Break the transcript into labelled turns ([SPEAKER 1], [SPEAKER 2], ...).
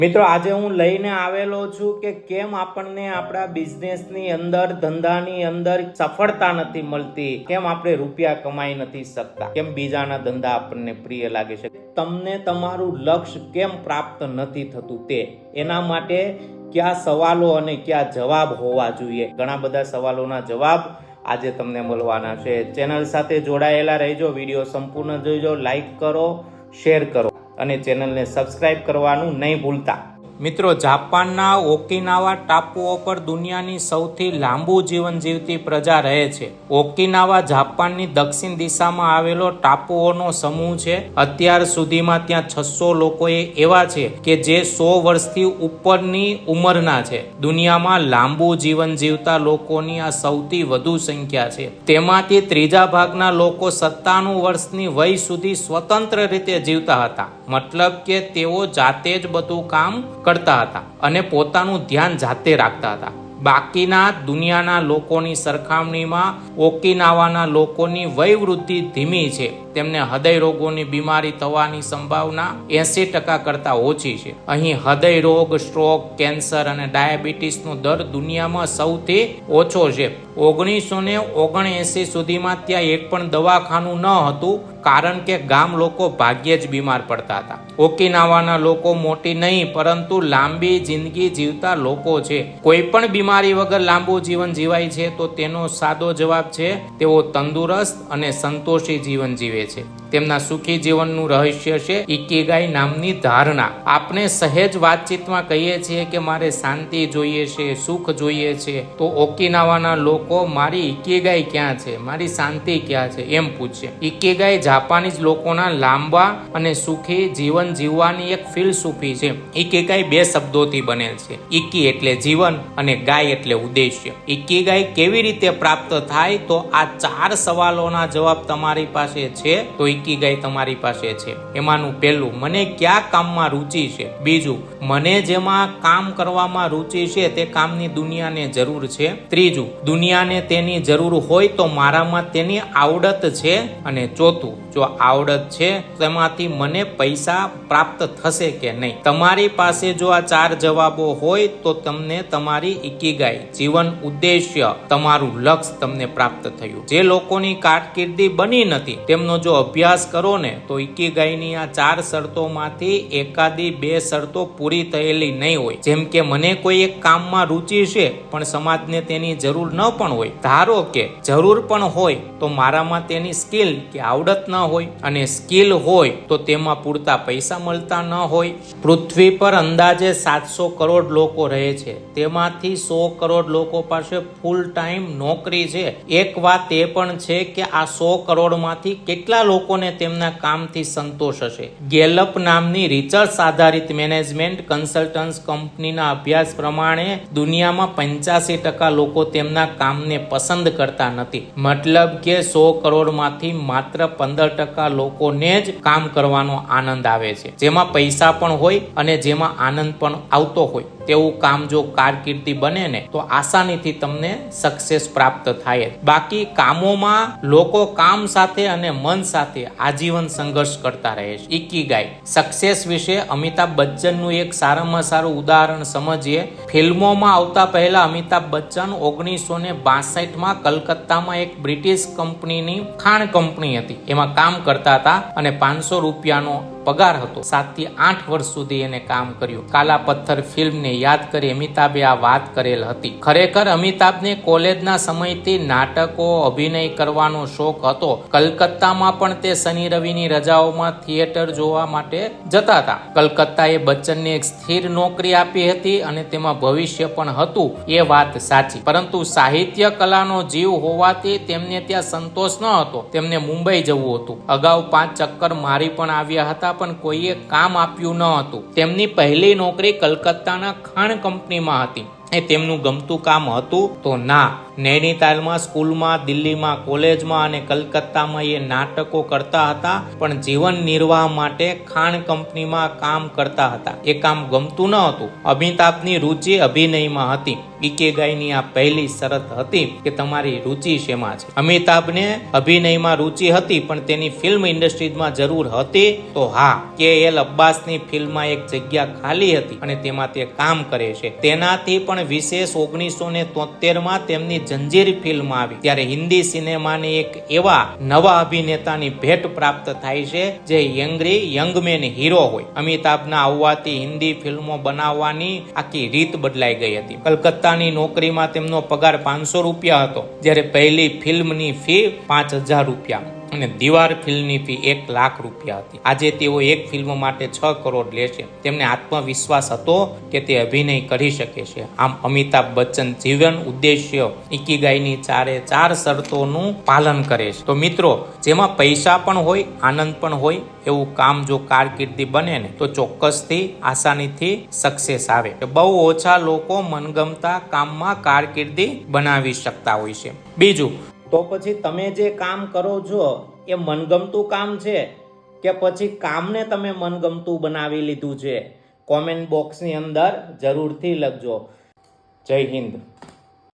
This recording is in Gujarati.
[SPEAKER 1] મિત્રો આજે હું લઈને આવેલો છું કે કેમ આપણને આપણા બિઝનેસની અંદર ધંધાની અંદર સફળતા નથી મળતી, કેમ આપણે રૂપિયા કમાઈ નથી શકતા, કેમ બીજાના ધંધા આપણને પ્રિય લાગે છે, તમને તમારું લક્ષ્ય કેમ પ્રાપ્ત નથી થતું, તે એના માટે કયા સવાલો અને કયા જવાબ હોવા જોઈએ. ઘણા બધા સવાલોના જવાબ આજે તમને મળવાના છે. ચેનલ સાથે જોડાયેલા રહેજો, વિડીયો સંપૂર્ણ જોઈજો, લાઈક કરો, શેર કરો અને ચેનલને સબસ્ક્રાઇબ કરવાનું નહીં ભૂલતા. મિત્રો, જાપાનના ઓકિનાવા ટાપુઓ પર દુનિયાની સૌથી લાંબુ જીવન જીવતી પ્રજા રહે છે. ઓકિનાવા જાપાનની દક્ષિણ દિશામાં આવેલો ટાપુઓનો સમૂહ છે. અત્યાર સુધીમાં ત્યાં 600 લોકોએ એવા છે કે જે 100 વર્ષથી ઉપરની ઉંમરના છે. દુનિયામાં લાંબુ જીવન જીવતા લોકોની આ સૌથી વધુ સંખ્યા છે. તેમાંથી ત્રીજા ભાગના લોકો 97 વર્ષની વય સુધી સ્વતંત્ર રીતે જીવતા હતા. મતલબ કે તેઓ જાતે જ બધું કામ કરતા હતા અને પોતાનું ધ્યાન જાતે રાખતા હતા. બાકીના દુનિયાના લોકોની સરખામણીમાં ઓકિનાવાના લોકોની વયવૃદ્ધિ ધીમી છે. તેમને હૃદય રોગોની બીમારી થવાની સંભાવના 80% કરતાં ઓછી છે. અહીં હૃદય રોગ, સ્ટ્રોક, કેન્સર અને ડાયાબિટીસનો દર દુનિયામાં સૌથી ઓછો છે. 1979 સુધીમાં ત્યાં એક પણ દવાખાનું ન હતું, કારણ કે ગામ લોકો ભાગ્યે જ બીમાર પડતા હતા. ઓકિનાવાના લોકો મોટી નહીં પરંતુ લાંબી જિંદગી જીવતા લોકો છે. કોઈ પણ બીમારી વગર લાંબુ જીવન જીવાય છે તો તેનો સાદો જવાબ છે તેઓ તંદુરસ્ત અને સંતોષી જીવન જીવે છે. તેમના સુખી જીવનનું રહસ્ય છે ઇકિગાઈ નામની ધારણા. આપણે સહેજ વાતચીતમાં કહીએ છીએ કે મારે શાંતિ જોઈએ છે, સુખ જોઈએ છે, તો ઓકિનાવાના લોકો મારી ઇકિગાઈ ક્યાં છે, મારી શાંતિ ક્યાં છે એમ પૂછે. ઇકિગાઈ જાપાનીઝ લોકોના લાંબા અને સુખી જીવન જીવવાની એક ફિલસૂફી છે. ઇકિગાઈ 2 શબ્દોથી બનેલ છે. ઇકી એટલે જીવન અને ગાય એટલે ઉદ્દેશ્ય. ઇકિગાઈ કેવી રીતે પ્રાપ્ત થાય, તો આ 4 સવાલોના જવાબ તમારી પાસે છે તો ઇકિગાઈ તમારી પાસે છે. એમાંનું પહેલું, મને કયા કામમાં રુચિ છે. બીજું, મને જેમાં કામ કરવામાં રુચિ છે તે કામની દુનિયાને જરૂર છે. ત્રીજું, દુનિયાને તેની જરૂર હોય તો મારામાં તેની આવડત છે. અને ચોથું, જો આવડત છે તેમાંથી મને પૈસા પ્રાપ્ત થશે કે નહીં. તમારી પાસે જો આ 4 જવાબો હોય તો તમને તમારી ઇકિગાઈ, જીવન ઉદ્દેશ્ય, તમારું લક્ષ્ય તમને પ્રાપ્ત થયું. જે લોકોની કારકિર્દી બની નથી તેમનો જો અભ્યાસ કરો ને તો ઇકિગાઈની આ 4 શરતોમાંથી એકાદી 2 શરતો પૂરી થયેલી નહીં હોય. જેમ કે મને કોઈ એક કામમાં રુચિ છે પણ સમાજને તેની જરૂર ન પણ હોય. ધારો કે જરૂર પણ હોય તો મારામાં તેની સ્કિલ કે આવડત ન હોય, અને સ્કિલ હોય તો તેમાં પૂરતા પૈસા મળતા ન હોય. પૃથ્વી પર અંદાજે 700 કરોડ લોકો રહે છે. તેમાંથી 100 કરોડ લોકો પાસે ફૂલ ટાઈમ નોકરી છે. એક વાત એ પણ છે કે આ 100 કરોડમાંથી કેટલા લોકોને તેમના કામથી સંતોષ હશે. ગેલપ નામની રિસર્ચ આધારિત મેનેજમેન્ટ કન્સલ્ટન્સ કંપનીના અભ્યાસ પ્રમાણે દુનિયામાં 85% લોકો તેમના કામને પસંદ કરતા નથી. મતલબ કે 100 કરોડમાંથી માત્ર 15% લોકોને જ કામ કરવાનો આનંદ આવે છે, જેમાં પૈસા પણ હોય અને જેમાં આનંદ પણ આવતો હોય. તેવું કામ જો કારકિર્દી બને ને તો આસાનીથી તમને સક્સેસ પ્રાપ્ત થાય. બાકી કામોમાં લોકો કામ સાથે અને મન સાથે આજીવન સંઘર્ષ કરતા રહે છે. ઇકિગાઈ સક્સેસ વિશે અમિતાભ બચ્ચનનું એક સારામાં સારું ઉદાહરણ સમજીએ. ફિલ્મોમાં આવતા પહેલા અમિતાભ બચ્ચન 1962માં કલકત્તામાં એક બ્રિટિશ કંપનીની ખાણ કંપની હતી એમાં કામ કરતા હતા અને 500 રૂપિયાનો પગાર હતો. 7 થી 8 વર્ષ સુધી એને કામ કર્યું. કાલા પથ્થર ફિલ્મને યાદ કરી અમિતાભે આ વાત કરેલ હતી. ખરેખર અમિતાભને કોલેજના સમયથી નાટકો, અભિનય કરવાનો શોખ હતો. કલકત્તામાં પણ તે શનિ રવિની રજાઓમાં થિયેટર જોવા માટે જતા હતા. કલકત્તાએ બચ્ચનને એક સ્થિર નોકરી આપી હતી અને તેમાં ભવિષ્ય પણ હતું, એ વાત સાચી. પરંતુ સાહિત્ય કલાનો જીવ હોવાથી તેમને ત્યાં સંતોષ ન હતો. તેમને મુંબઈ જવું હતું. અગાઉ 5 ચક્કર મારી પણ આવ્યા હતા પણ કોઈએ કામ આપ્યું ન હતું. તેમની પહેલી નોકરી કલકત્તાના ખાણ કંપનીમાં હતી. એ તેમનું ગમતું કામ હતું તો ના, નૈનીતાલમાં સ્કૂલમાં, દિલ્હીમાં કોલેજમાં અને કલકત્તામાં એ નાટકો કરતા હતા, પણ જીવન નિર્વાહ માટે ખાણ કંપનીમાં કામ કરતા હતા. એ કામ ગમતું ન હતું. અમિતાભની રુચિ અભિનયમાં હતી. ઇકેગાઈની આ પહેલી શરત હતી કે તમારી રુચિ શેમાં છે. અમિતાભને અભિનયમાં રુચિ હતી, પણ તેની ફિલ્મ ઇન્ડસ્ટ્રીમાં જરૂર હતી તો હા, કે.એલ. અબ્બાસની ફિલ્મમાં એક જગ્યા ખાલી હતી અને તેમાં તે કામ કરે છે. તેનાથી પણ વિશેષ 1973માં તેમની જંજીર ફિલ્મ આવી ત્યારે હિન્દી સિનેમાને એક એવા નવા અભિનેતાની ભેટ પ્રાપ્ત થાય છે જે યંગમેન હીરો હોય. અમિતાભના આવવાથી હિન્દી ફિલ્મો બનાવવાની આખી રીત બદલાઈ ગઈ હતી. કલકત્તાની નોકરીમાં તેમનો પગાર 500 રૂપિયા હતો, જ્યારે પહેલી ફિલ્મની ફી 5000 રૂપિયા અને દીવાર ફિલ્મની ફી 1 લાખ રૂપિયા હતી. આજે તેઓ એક ફિલ્મ માટે 6 કરોડ લે છે. તેમને આત્મવિશ્વાસ હતો કે તે અભિનય કરી શકે છે. આમ અમિતાભ બચ્ચન જીવન ઉદ્દેશ્ય ઇકીગાઈની 4 શરતોનું પાલન કરે છે. તો મિત્રો, જેમાં પૈસા પણ હોય, આનંદ પણ હોય એવું કામ જો કારકિર્દી બને ને તો ચોક્કસથી આસાનીથી સક્સેસ આવે. બહુ ઓછા લોકો મનગમતા કામમાં કારકિર્દી બનાવી શકતા હોય છે. બીજું, તો પછી તમે જે કામ કરો છો એ મનગમતું કામ છે કે પછી કામને તમે મનગમતું બનાવી લીધું છે? કોમેન્ટ બોક્સની અંદર જરૂરથી લખજો. જય હિન્દ.